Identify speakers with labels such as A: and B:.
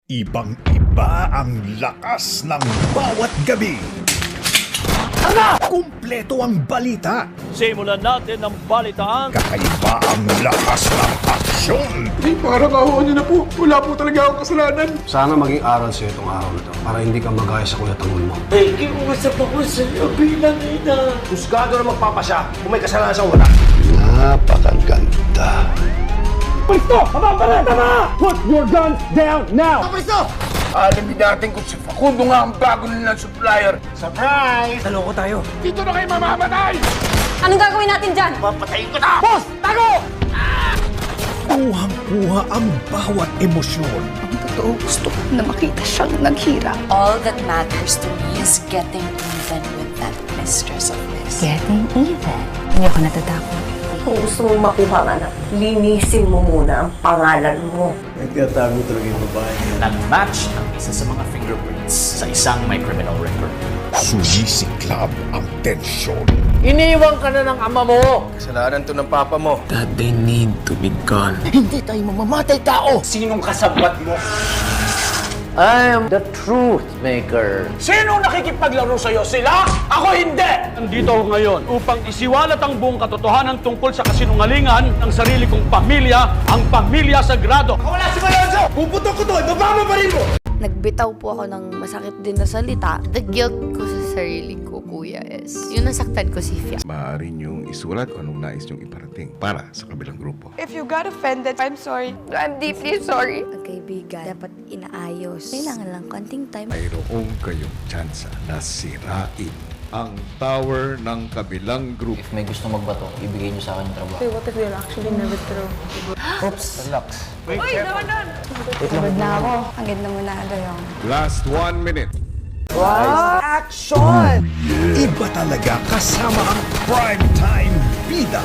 A: Ibang-iba ang lakas ng bawat gabi. Kumpleto ang balita.
B: Simulan natin ang balitaan.
A: Kakaiba ang lakas ng aksyon.
C: Parang ako niyo na po. Wala po talaga akong kasalanan.
D: Sana maging aral sa'yo itong araw na to para hindi ka magaya sa kuya tangol mo.
B: Hey, kinuusap ako sa iyo bilang ina.
D: Husgado na magpapasya kung may kasalanan sa wala.
E: Napakaganda.
C: Alam natin kung si Facundo nga ang bago nilang supplier.
D: Dito na kayo mamamatay!
F: Anong gagawin natin dyan?
C: Papatayin ko na!
A: Kuhang-kuha ang bawat emosyon.
G: Ang totoo, gusto ko na makita siyang naghirap.
H: All that matters to me is getting even with that mistress of his.
G: Getting even. Hindi ako natatakot.
F: Kung gusto mong makuha ka na, linisin mo muna ang pangalan mo.
I: Nag-match ang isa sa mga fingerprints sa isang may criminal record.
A: Sumisiklab ang tensyon.
B: Iniwan ka na ng ama mo.
D: Kasalanan to ng papa mo.
B: Hindi tayo mamamatay tao.
D: Sinong kasabwat mo?
B: I am the truth maker.
C: Sino nakikipaglaro sa'yo? Sila? Ako hindi!
B: Nandito ako ngayon upang isiwalat ang buong katotohanan tungkol sa kasinungalingan ng sarili kong pamilya, ang pamilya sagrado.
C: Wala si Malonzo! Puputok ko to! Ibaba pa rin mo!
J: Nagbitaw po ako ng masakit din na salita. The guilt ko sa sarili ko, kuya, is yung nasaktan ko si Fia.
E: Maaari niyong isulat kung anong nais niyong iparating para sa kabilang grupo.
G: If you got offended, I'm sorry.
J: I'm deeply sorry. Ang kaibigan, dapat inaayos. Kailangan lang konting time.
E: Mayroong kayong tsansa na sirain ang tower ng kabilang grupo.
I: If may gusto magbato, ibigay niyo sa akin yung trabaho.
G: What if they'll actually never throw?
I: Oops, relax.
J: Pagod na ako. Hanggang na muna yung...
E: Last 1 minute.
A: Iba talaga kasama ang primetime bida.